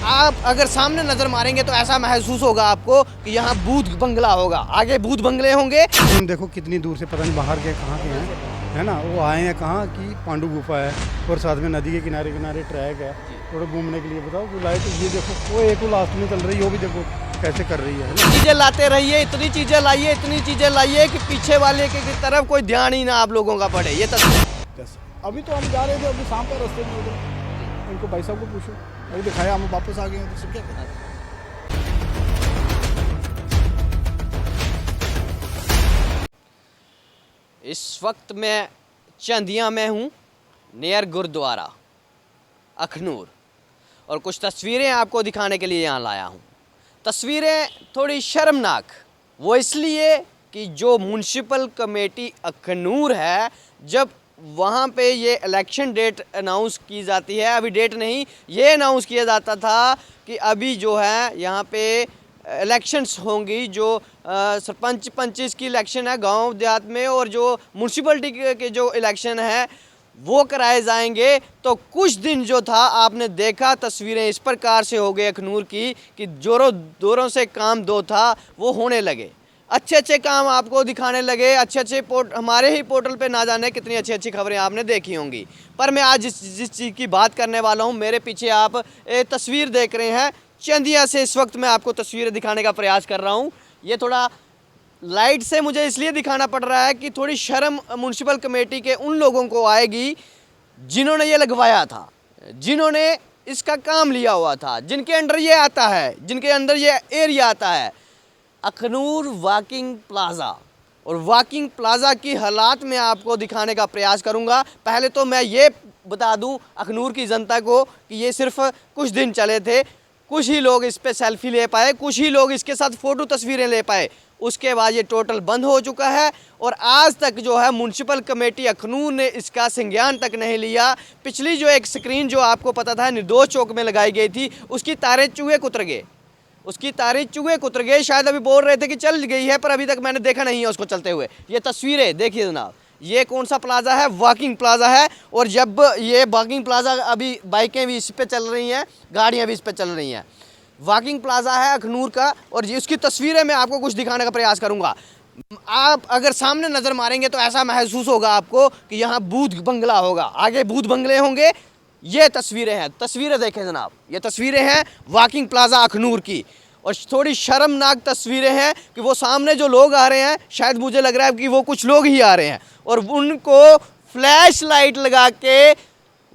आप अगर सामने नजर मारेंगे तो ऐसा महसूस होगा आपको कि यहाँ भूत बंगला होगा, आगे भूत बंगले होंगे। हम देखो कितनी दूर से पता नहीं बाहर के कहाँ के हैं, है ना। वो आए हैं कहाँ की पांडु गुफा है और साथ में नदी के किनारे किनारे ट्रैक है थोड़ा घूमने के लिए। बताओ वो लाइट ये देखो वो एक लास्ट में चल रही है, वो भी देखो कैसे कर रही है। चीजें लाते रहिए, इतनी चीजें लाइए, इतनी चीजें लाइए कि पीछे वाले की तरफ कोई ध्यान ही ना आप लोगों का पड़े। ये अभी तो हम जा रहे थे, अभी शाम का रास्ते में उधर उनको भाई साहब को पूछो, अभी दिखाया हम वापस आ गए हैं, तो सब क्या करें। इस वक्त मैं चंदिया में हूँ, नियर गुरुद्वारा अखनूर, और कुछ तस्वीरें आपको दिखाने के लिए यहाँ लाया हूँ। तस्वीरें थोड़ी शर्मनाक, वो इसलिए कि जो म्युनिसिपल कमेटी अखनूर है, जब वहाँ पे ये इलेक्शन डेट अनाउंस की जाती है, अभी डेट नहीं, ये अनाउंस किया जाता था कि अभी जो है यहाँ पे इलेक्शंस होंगी, जो सरपंच पंच की इलेक्शन है गांव देहात में, और जो म्युनिसिपलिटी के जो इलेक्शन है वो कराए जाएंगे। तो कुछ दिन जो था आपने देखा तस्वीरें इस प्रकार से हो गए अखनूर की कि जोरों दोरों से काम दो था वो होने लगे, अच्छे अच्छे काम आपको दिखाने लगे, अच्छे अच्छे हमारे ही पोर्टल पे ना जाने कितनी अच्छी अच्छी खबरें आपने देखी होंगी। पर मैं आज जिस चीज़ की बात करने वाला हूँ, मेरे पीछे आप तस्वीर देख रहे हैं, चंदिया से इस वक्त मैं आपको तस्वीरें दिखाने का प्रयास कर रहा हूँ। ये थोड़ा लाइट से मुझे इसलिए दिखाना पड़ रहा है कि थोड़ी शर्म म्युनिसिपल कमेटी के उन लोगों को आएगी जिन्होंने ये लगवाया था, जिन्होंने इसका काम लिया हुआ था, जिनके अंडर ये आता है, जिनके अंदर ये एरिया आता है। अखनूर वॉकिंग प्लाज़ा, और वॉकिंग प्लाज़ा की हालात में आपको दिखाने का प्रयास करूंगा। पहले तो मैं ये बता दूं अखनूर की जनता को कि ये सिर्फ कुछ दिन चले थे, कुछ ही लोग इस पे सेल्फी ले पाए, कुछ ही लोग इसके साथ फ़ोटो तस्वीरें ले पाए, उसके बाद ये टोटल बंद हो चुका है। और आज तक जो है म्युनिसिपल कमेटी अखनूर ने इसका संज्ञान तक नहीं लिया। पिछली जो एक स्क्रीन जो आपको पता था निर्दोष चौक में लगाई गई थी, उसकी तारें चूहे कुतर गए, उसकी तारें चूहे कुतर गए। शायद अभी बोल रहे थे कि चल गई है, पर अभी तक मैंने देखा नहीं है उसको चलते हुए। ये तस्वीरें देखिए जनाब, ये कौन सा प्लाज़ा है? वॉकिंग प्लाज़ा है। और जब ये वॉकिंग प्लाज़ा, अभी बाइकें भी इस पे चल रही हैं, गाड़ियाँ भी इस पे चल रही हैं। वॉकिंग प्लाज़ा है अखनूर का, और ये उसकी तस्वीरें मैं आपको कुछ दिखाने का प्रयास करूँगा। आप अगर सामने नज़र मारेंगे तो ऐसा महसूस होगा आपको कि यहाँ भूत बंगला होगा, आगे भूत बंगले होंगे। ये तस्वीरें हैं, तस्वीरें देखें जनाब, ये तस्वीरें हैं वॉकिंग प्लाज़ा अखनूर की। और थोड़ी शर्मनाक तस्वीरें हैं कि वो सामने जो लोग आ रहे हैं, शायद मुझे लग रहा है कि वो कुछ लोग ही आ रहे हैं, और उनको फ्लैश लाइट लगा के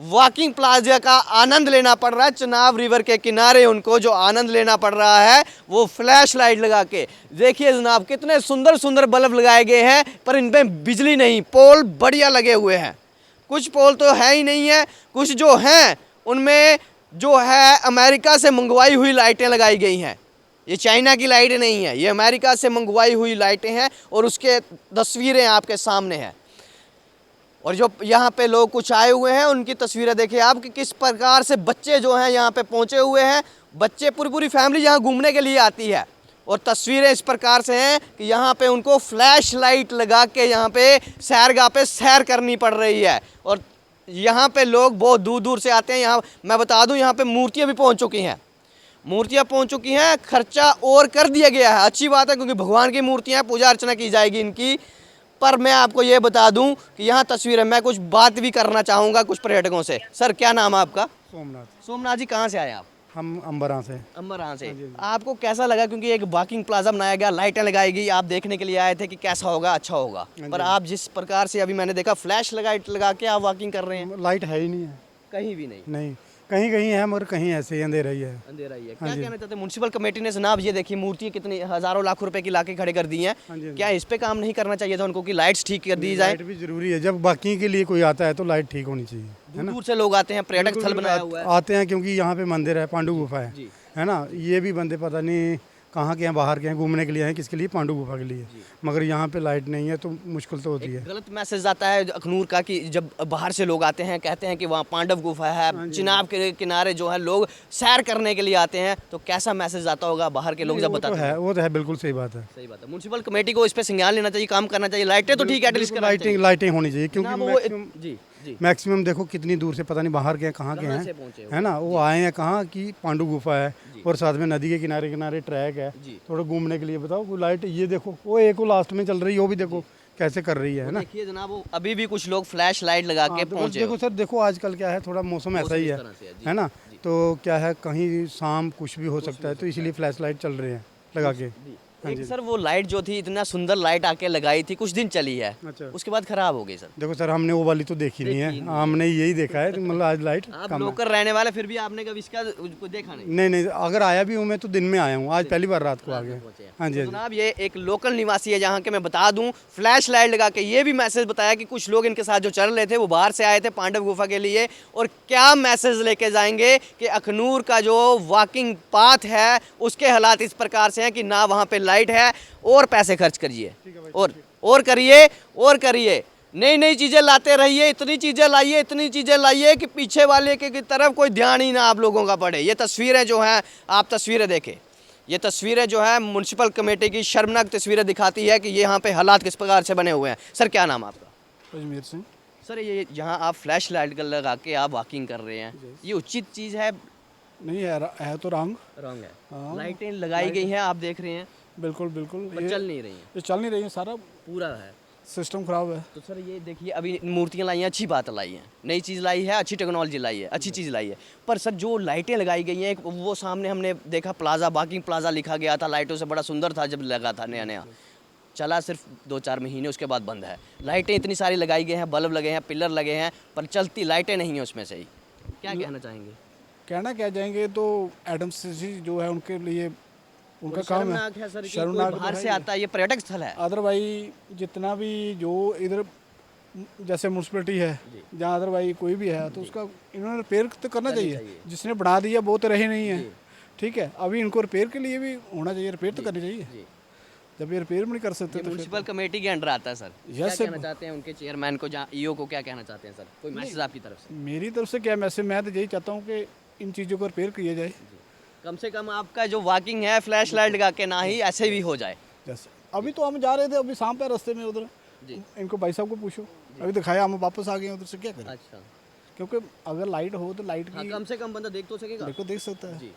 वॉकिंग प्लाज़ा का आनंद लेना पड़ रहा है। चनाब रिवर के किनारे उनको जो आनंद लेना पड़ रहा है वो फ्लैश लाइट लगा के। देखिए जनाब कितने सुंदर सुंदर बल्ब लगाए गए हैं, पर इन पर बिजली नहीं। पोल बढ़िया लगे हुए हैं, कुछ पोल तो है ही नहीं है, कुछ जो हैं उनमें जो है अमेरिका से मंगवाई हुई लाइटें लगाई गई हैं। ये चाइना की लाइटें नहीं है, ये अमेरिका से मंगवाई हुई लाइटें हैं, और उसके तस्वीरें आपके सामने हैं। और जो यहाँ पे लोग कुछ आए हुए हैं उनकी तस्वीरें देखिए आप कि किस प्रकार से बच्चे जो हैं यहाँ पे पहुँचे हुए हैं। बच्चे पूरी पूरी फैमिली यहाँ घूमने के लिए आती है, और तस्वीरें इस प्रकार से हैं कि यहाँ पे उनको फ्लैश लाइट लगा के यहाँ पे सैरगाह पे सैर करनी पड़ रही है। और यहाँ पे लोग बहुत दूर दूर से आते हैं। यहाँ मैं बता दूँ यहाँ पे मूर्तियाँ भी पहुँच चुकी हैं, मूर्तियाँ पहुँच चुकी हैं, खर्चा और कर दिया गया है। अच्छी बात है क्योंकि भगवान की मूर्तियाँ, पूजा अर्चना की जाएगी इनकी। पर मैं आपको ये बता दूं कि यहाँ तस्वीरें, मैं कुछ बात भी करना चाहूँगा कुछ पर्यटकों से। सर क्या नाम है आपका? सोमनाथ। सोमनाथ जी, कहाँ से आए आप? हम अंबरा से। अंबरा से। आपको कैसा लगा? क्योंकि एक वॉकिंग प्लाजा बनाया गया, लाइटें लगाई गई, आप देखने के लिए आए थे कि कैसा होगा, अच्छा होगा, पर आप जिस प्रकार से अभी मैंने देखा फ्लैश लाइट लगा के आप वॉकिंग कर रहे हैं। लाइट है ही नहीं है कहीं भी नहीं? नहीं, कहीं कहीं है मगर कहीं ऐसे ही अंधेरा ही है। अंधेरा ही है। क्या कहना चाहते हैं? म्युनिसिपल कमेटी ने जनाब ये देखिए मूर्ति कितनी हजारों लाख रुपए की लाके खड़े कर दी हैं, क्या इस पे काम नहीं करना चाहिए था उनको कि लाइट्स ठीक कर दी जाए? लाइट भी जरूरी है, जब बाकी के लिए कोई आता है तो लाइट ठीक होनी चाहिए, है ना। दूर से लोग आते हैं, पर्यटक स्थल बनाया हुआ है, आते हैं क्योंकि यहाँ पे मंदिर है, पांडु गुफा है ना। ये भी बंदे पता नहीं कहाँ के हैं, बाहर के हैं, घूमने के लिए हैं, किसके लिए? पांडु गुफा के लिए। मगर यहाँ पे लाइट नहीं है तो मुश्किल तो होती है। गलत मैसेज आता है अखनूर का कि जब बाहर से लोग आते हैं, कहते हैं कि वहाँ पांडव गुफा है, चिनाब के किनारे जो है लोग सैर करने के लिए आते हैं, तो कैसा मैसेज आता होगा बाहर के लोग जब बताते हैं? वो तो है, बिल्कुल सही बात है। सही बात है। म्युनिसिपल कमेटी को इस पे संज्ञान लेना चाहिए, काम करना चाहिए। लाइटें तो ठीक है, लाइटिंग होनी चाहिए क्योंकि जी जी। मैक्सिमम देखो कितनी दूर से, पता नहीं बाहर के हैं कहाँ के कहाँ से हैं, पहुंचे हो? है ना। वो आए हैं कहाँ की पांडु गुफा है जी। और साथ में नदी के किनारे किनारे ट्रैक है, जी। थोड़ा घूमने के लिए। बताओ कोई लाइट, ये देखो वो एक वो लास्ट में चल रही है, वो भी देखो कैसे कर रही है ना। देखिए जनाब, वो अभी भी कुछ लोग फ्लैश लाइट लगा के हाँ, तो बस पहुंचे देखो हो। सर, देखो आजकल क्या है, थोड़ा मौसम ऐसा ही इस है तरह से जी। है ना। जी। तो क्या है, कहीं शाम कुछ भी हो सकता है, तो इसलिए फ्लैश लाइट चल रहे हैं लगा के। जी। हाँ एक जी। सर वो लाइट जो थी, इतना सुंदर लाइट आके लगाई थी, कुछ दिन चली है, अच्छा। उसके बाद खराब हो गई सर। देखो सर, हमने वो वाली तो देखी नहीं देखी है, नहीं हमने यही देखा है कि मतलब आज लाइट आप कम है। लोकल रहने वाले, फिर भी आपने कभी इसका उसको देखा नहीं? नहीं नहीं, अगर आया भी हूँ मैं तो दिन में आया हूँ, आज पहली बार रात को आ गया। पहुंचे हैं। हाँ जी, तो हाँ जी। जनाब ये एक लोकल निवासी है जहाँ के, मैं बता दूं, फ्लैश लाइट लगा के ये भी मैसेज बताया कि कुछ लोग इनके साथ जो चल रहे थे वो बाहर से आए थे पांडव गुफा के लिए, और क्या मैसेज लेके जाएंगे कि अखनूर का जो वॉकिंग पाथ है उसके हालात इस प्रकार से हैं कि ना वहाँ पे लाइट है, और पैसे खर्च करिए और करिए और करिए, नई नई चीज़ें लाते रहिए, इतनी चीज़ें लाइए कि पीछे वाले की तरफ कोई ध्यान ही ना आप लोगों का पड़े। ये तस्वीरें जो हैं, आप तस्वीरें देखें, ये तस्वीरें जो है म्यूनसिपल कमेटी की शर्मनाक तस्वीरें दिखाती है कि ये यहाँ पे हालात किस प्रकार से बने हुए हैं। सर क्या नाम है आपका? अजमेर सिंह। सर ये यहाँ आप फ्लैश लाइट लगा के आप वॉकिंग कर रहे हैं, ये उचित चीज़ है? नहीं है तो रंग रॉन्ग है। हाँ। लाइटें लगाई गई हैं, आप देख रहे हैं, बिल्कुल बिल्कुल। पर चल नहीं रही हैं, ये चल नहीं रही है, सारा पूरा है। सिस्टम खराब है। तो सर ये देखिए, अभी मूर्तियाँ लाई हैं, अच्छी बात लाई है, नई चीज़ लाई है, अच्छी टेक्नोलॉजी लाई है, अच्छी चीज़ लाई है, पर सर जो लाइटें लगाई गई हैं, एक वो सामने हमने देखा प्लाजा, वॉकिंग प्लाजा लिखा गया था, लाइटों से बड़ा सुंदर था जब लगा था नया नया, चला सिर्फ 2-4 महीने, उसके बाद बंद है। लाइटें इतनी सारी लगाई गई हैं, बल्ब लगे हैं, पिलर लगे हैं, पर चलती लाइटें नहीं हैं उसमें से ही। क्या कहना चाहेंगे? कहना क्या जाएंगे, तो एडम्स जी जो है उनके लिए उनका काम है। शर्मनाक है सर, कि कोई शर्मनाक बाहर तो से है ही। आता है, ये पर्यटक स्थल है। अदरवाइज जितना भी जो इधर जैसे म्यूनसिपलिटी है, जहाँ अदरवाइज कोई भी है, तो उसका इन्होंने रिपेयर तो करना चाहिए। जिसने बढ़ा दिया वो तो रहे नहीं है, ठीक है। अभी इनको रिपेयर के लिए भी होना चाहिए, रिपेयर तो करनी चाहिए। जब ये रिपेयर भी नहीं कर सकते तो म्यूनसिपल कमेटी के अंडर आता है सर। क्या सर। कहना चाहते हैं उनके चेयरमैन को, जहाँ ईओ को, क्या कहना चाहते हैं सर? कोई मैसेज आपकी तरफ से? मेरी तरफ से क्या मैसेज, मैं तो यही चाहता हूँ कि इन चीज़ों को रिपेयर किया जाए। कम से कम आपका जो वॉकिंग है फ्लैश लाइट लगा के, ना ही ऐसे भी हो जाए। जैसे अभी तो हम जा रहे थे, अभी शाम पे रास्ते में उधर, इनको भाई साहब को पूछो, अभी दिखाया, हम वापस आ गए उधर से, क्या करें। अच्छा, क्योंकि अगर लाइट हो तो लाइट हाँ, की कम से कम बंदा देख तो सकेगा। देखो देख सकता है। जी।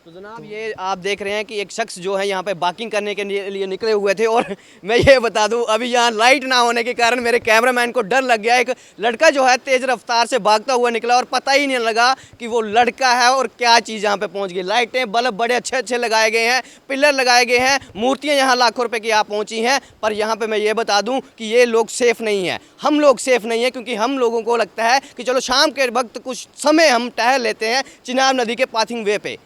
तो जनाब ये आप देख रहे हैं कि एक शख्स जो है यहाँ पे वॉकिंग करने के लिए निकले हुए थे, और मैं ये बता दूं, अभी यहाँ लाइट ना होने के कारण मेरे कैमरामैन को डर लग गया। एक लड़का जो है तेज़ रफ्तार से भागता हुआ निकला, और पता ही नहीं लगा कि वो लड़का है और क्या चीज़ यहाँ पे पहुँच गई। लाइटें, बल्ब बड़े अच्छे अच्छे लगाए गए हैं, पिलर लगाए गए हैं, मूर्तियाँ यहाँ लाखों रुपये की आप पहुँची हैं, पर यहाँ पर मैं ये बता दूँ कि ये लोग सेफ़ नहीं है, हम लोग सेफ़ नहीं है, क्योंकि हम लोगों को लगता है कि चलो शाम के वक्त कुछ समय हम टहल लेते हैं चिनाब नदी के पाथिंग वे पे,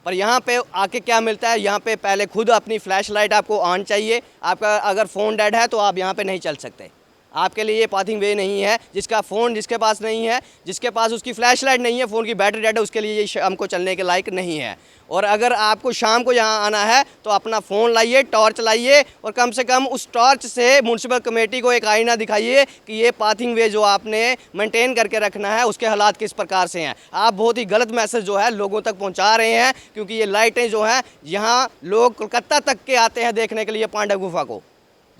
पर यहाँ पे आके क्या मिलता है, यहाँ पे पहले खुद अपनी फ्लैश लाइट आपको ऑन चाहिए। आपका अगर फ़ोन डेड है तो आप यहाँ पे नहीं चल सकते, आपके लिए ये पाथिंग वे नहीं है। जिसका फ़ोन जिसके पास नहीं है, जिसके पास उसकी फ्लैश लाइट नहीं है, फ़ोन की बैटरी डेड है, उसके लिए ये शाम को चलने के लायक नहीं है। और अगर आपको शाम को यहाँ आना है तो अपना फ़ोन लाइए, टॉर्च लाइए, और कम से कम उस टॉर्च से म्यूनसिपल कमेटी को एक आईना दिखाइए कि ये पाथिंग वे जो आपने मेंटेन करके रखना है उसके हालात किस प्रकार से हैं। आप बहुत ही गलत मैसेज जो है लोगों तक पहुँचा रहे हैं, क्योंकि ये लाइटें जो हैं, यहाँ लोग कोलकाता तक के आते हैं देखने के लिए पांडव गुफा को,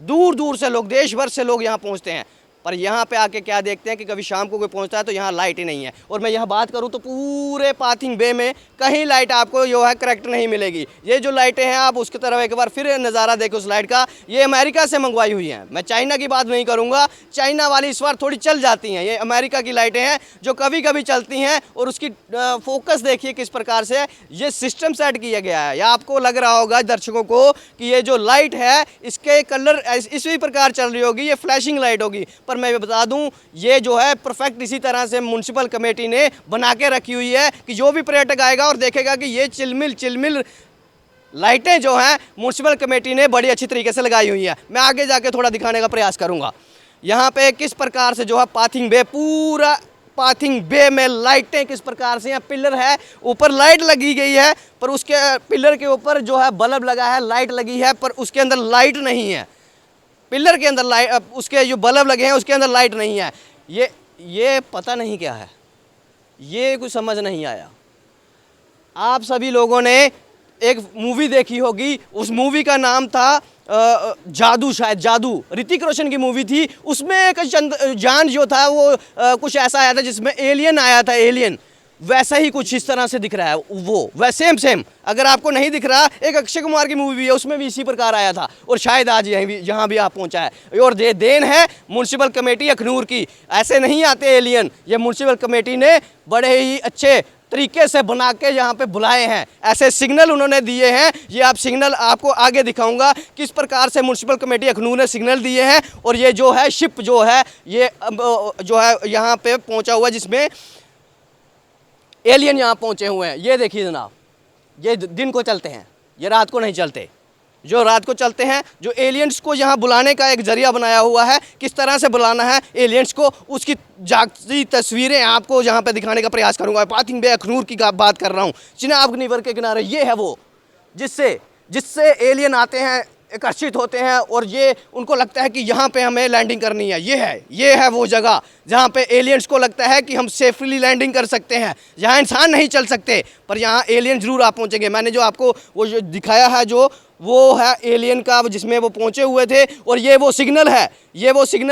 दूर दूर से लोग, देश भर से लोग यहाँ पहुँचते हैं, पर यहाँ पे आके क्या देखते हैं कि कभी शाम को कोई पहुँचता है तो यहाँ लाइट ही नहीं है। और मैं यहाँ बात करूँ तो पूरे पाथिंग बे में कहीं लाइट आपको जो है करेक्ट नहीं मिलेगी। ये जो लाइटें हैं, आप उसकी तरफ एक बार फिर नज़ारा देखो उस लाइट का, ये अमेरिका से मंगवाई हुई हैं। मैं चाइना की बात नहीं करूँगा, चाइना वाली इस बार थोड़ी चल जाती हैं, ये अमेरिका की लाइटें हैं जो कभी कभी चलती हैं। और उसकी फोकस देखिए किस प्रकार से ये सिस्टम सेट किया गया है। या आपको लग रहा होगा दर्शकों को कि ये जो लाइट है इसके कलर इसी प्रकार चल रही होगी, ये फ्लैशिंग लाइट होगी, पर मैं बता दूं ये जो है परफेक्ट इसी तरह से म्यूनसिपल कमेटी ने बना के रखी हुई है कि जो भी पर्यटक आएगा और देखेगा कि ये चिलमिल लाइटें जो हैं म्यूनसिपल कमेटी ने बड़ी अच्छी तरीके से लगाई हुई है। मैं आगे जाके थोड़ा दिखाने का प्रयास करूंगा यहाँ पे किस प्रकार से जो है पाथिंग बे, पूरा पाथिंग बे में लाइटें किस प्रकार से, यहाँ पिलर है, ऊपर लाइट लगी गई है, पर उसके पिलर के ऊपर जो है बल्ब लगा है, लाइट लगी है, पर उसके अंदर लाइट नहीं है। पिलर के अंदर लाइट, उसके जो बल्ब लगे हैं उसके अंदर लाइट नहीं है। ये पता नहीं क्या है, ये कुछ समझ नहीं आया। आप सभी लोगों ने एक मूवी देखी होगी, उस मूवी का नाम था जादू, शायद जादू, ऋतिक रोशन की मूवी थी। उसमें एक जान जो था वो कुछ ऐसा आया था जिसमें एलियन आया था, एलियन वैसा ही कुछ इस तरह से दिख रहा है वो, वैसे सेम। अगर आपको नहीं दिख रहा, एक अक्षय कुमार की मूवी भी है, उसमें भी इसी प्रकार आया था और शायद आज यहाँ भी आप पहुँचा है। और देन है म्युनिसिपल कमेटी अखनूर की। ऐसे नहीं आते एलियन, ये म्युनिसिपल कमेटी ने बड़े ही अच्छे तरीके से बना के यहाँ पे बुलाए हैं, ऐसे सिग्नल उन्होंने दिए हैं। ये आप सिग्नल आपको आगे दिखाऊंगा किस प्रकार से म्युनिसिपल कमेटी अखनूर ने सिग्नल दिए हैं। और ये जो है शिप जो है, ये जो है यहाँ पे पहुँचा हुआ है, जिसमें एलियन यहाँ पहुँचे हुए हैं। ये देखिए जनाब, ये दिन को चलते हैं, ये रात को नहीं चलते। जो रात को चलते हैं, जो एलियंस को यहाँ बुलाने का एक जरिया बनाया हुआ है, किस तरह से बुलाना है एलियंस को, उसकी जागती तस्वीरें आपको यहाँ पे दिखाने का प्रयास करूँगा। पाथिंग बे अखनूर की बात कर रहा हूँ, चिनाब रिवर के किनारे। ये है वो जिससे एलियन आते हैं, आकर्षित होते हैं और ये उनको लगता है कि यहाँ पे हमें लैंडिंग करनी है। ये है वो जगह जहाँ पे एलियंस को लगता है कि हम सेफली लैंडिंग कर सकते हैं। यहाँ इंसान नहीं चल सकते, पर यहाँ एलियन ज़रूर आप पहुँचेंगे। मैंने जो आपको वो जो दिखाया है, जो वो है एलियन का, जिसमें वो पहुँचे हुए थे। और ये वो सिग्नल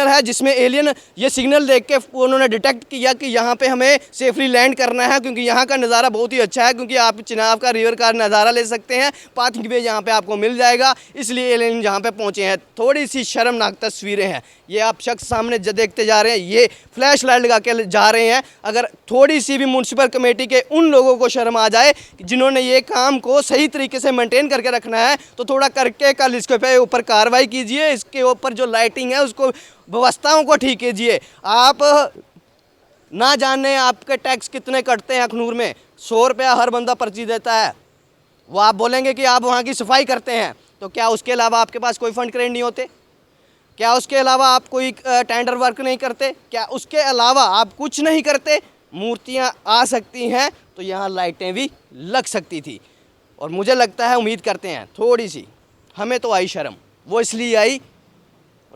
है जिसमें एलियन ये सिग्नल देख के उन्होंने डिटेक्ट किया कि यहाँ पे हमें सेफली लैंड करना है, क्योंकि यहाँ का नज़ारा बहुत ही अच्छा है, क्योंकि आप चिनाब का रिवर का नज़ारा ले सकते हैं। पाथिंग बे यहाँ पे आपको मिल जाएगा, इसलिए एलियन यहाँ पे पहुँचे हैं। थोड़ी सी शर्मनाक तस्वीरें हैं, ये आप शख्स सामने देखते जा रहे हैं, ये फ्लैश लाइट लगा के जा रहे हैं। अगर थोड़ी सी भी म्युनिसिपल कमेटी के उन लोगों को शर्म आ जाए जिन्होंने ये काम को सही तरीके से मेंटेन करके रखना है, तो थोड़ा करके कल इसके ऊपर कार्रवाई कीजिए। इसके ऊपर जो लाइटिंग है उसको, व्यवस्थाओं को ठीक कीजिए। आप ना जाने आपके टैक्स कितने कटते हैं अखनूर में, 100 रुपया हर बंदा पर्ची देता है। वो आप बोलेंगे कि आप वहाँ की सफाई करते हैं, तो क्या उसके अलावा आपके पास कोई फंड क्रेडिट नहीं होते? क्या उसके अलावा आप कोई टेंडर वर्क नहीं करते? क्या उसके अलावा आप कुछ नहीं करते? मूर्तियाँ आ सकती हैं तो यहाँ लाइटें भी लग सकती थी। और मुझे लगता है, उम्मीद करते हैं, थोड़ी सी हमें तो आई शर्म। वो इसलिए आई,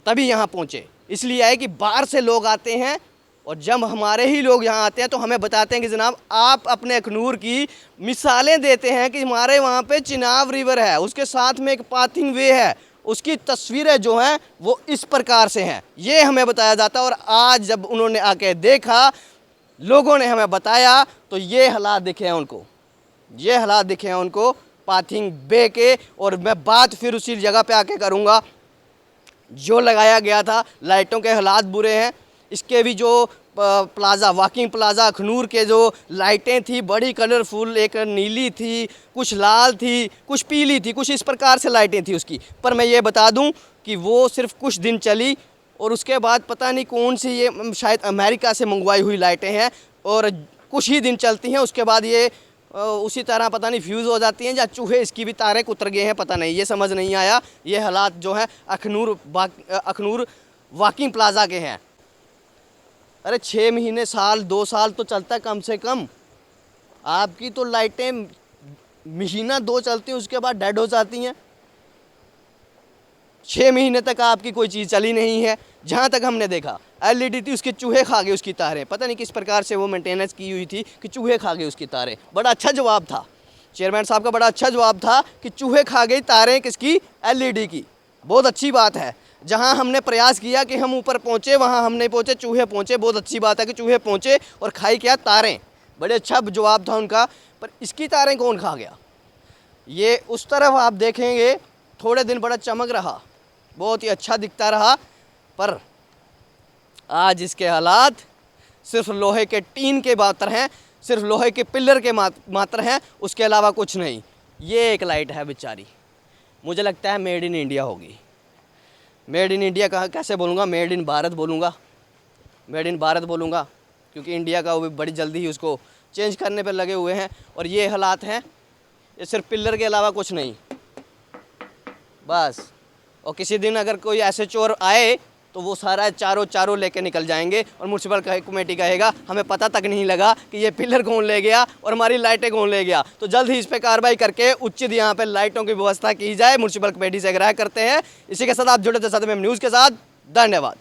तभी यहाँ पहुँचे, इसलिए आए कि बाहर से लोग आते हैं, और जब हमारे ही लोग यहाँ आते हैं तो हमें बताते हैं कि जनाब आप अपने अखनूर की मिसालें देते हैं कि हमारे वहाँ पे चिनाब रिवर है, उसके साथ में एक पाथिंग वे है, उसकी तस्वीरें जो हैं वो इस प्रकार से हैं, ये हमें बताया जाता है। और आज जब उन्होंने आके देखा, लोगों ने हमें बताया, तो ये हालात दिखे हैं उनको, ये हालात दिखे हैं उनको पाथिंग बे के। और मैं बात फिर उसी जगह पे आके करूँगा जो लगाया गया था। लाइटों के हालात बुरे हैं। इसके भी जो प्लाज़ा, वॉकिंग प्लाज़ा अखनूर के जो लाइटें थी, बड़ी कलरफुल, एक नीली थी, कुछ लाल थी, कुछ पीली थी, कुछ इस प्रकार से लाइटें थी उसकी। पर मैं ये बता दूं कि वो सिर्फ कुछ दिन चली और उसके बाद पता नहीं कौन सी, ये शायद अमेरिका से मंगवाई हुई लाइटें हैं, और कुछ ही दिन चलती हैं, उसके बाद ये उसी तरह पता नहीं फ्यूज़ हो जाती हैं, या चूहे इसकी भी तारे कुतर गए हैं, पता नहीं, ये समझ नहीं आया। ये हालात जो हैं अखनूर वॉकिंग प्लाज़ा के हैं। अरे 6 महीने, साल, 2 साल तो चलता है कम से कम। आपकी तो लाइटें महीना 2 चलती हैं, उसके बाद डेड हो जाती हैं। 6 महीने तक आपकी कोई चीज़ चली नहीं है। जहाँ तक हमने देखा LED थी, उसके चूहे खा गए उसकी तारें। पता नहीं किस प्रकार से वो मेंटेनेंस की हुई थी कि चूहे खा गए उसकी तारें। बड़ा अच्छा जवाब था चेयरमैन साहब का, बड़ा अच्छा जवाब था कि चूहे खा गई तारें किसकी, LED की। बहुत अच्छी बात है। जहाँ हमने प्रयास किया कि हम ऊपर पहुँचे, वहाँ हम नहीं पहुँचे, चूहे पहुँचे। बहुत अच्छी बात है कि चूहे पहुँचे और खाई क्या, तारें। बड़े अच्छा जवाब था उनका। पर इसकी तारें कौन खा गया? ये उस तरफ आप देखेंगे थोड़े दिन बड़ा चमक रहा, बहुत ही अच्छा दिखता रहा, पर आज इसके हालात सिर्फ लोहे के टीन के मात्र हैं, सिर्फ लोहे के पिलर के मात्र हैं, उसके अलावा कुछ नहीं। ये एक लाइट है बेचारी, मुझे लगता है मेड इन इंडिया होगी। मेड इन इंडिया कहा कैसे बोलूँगा, मेड इन भारत बोलूँगा, मेड इन भारत बोलूँगा, क्योंकि इंडिया का वो भी बड़ी जल्दी ही उसको चेंज करने पर लगे हुए हैं। और ये हालात हैं, ये सिर्फ पिलर के अलावा कुछ नहीं बस। और किसी दिन अगर कोई ऐसे चोर आए तो वो सारा चारों लेके निकल जाएंगे, और म्युनिसिपल कमेटी कहेगा हमें पता तक नहीं लगा कि ये पिलर कौन ले गया और हमारी लाइटें कौन ले गया। तो जल्द ही इस पर कार्रवाई करके उचित यहाँ पे लाइटों की व्यवस्था की जाए, म्युनिसिपल कमेटी से आग्रह करते हैं। इसी के साथ आप जुड़े थे सत्यम न्यूज़ के साथ। धन्यवाद।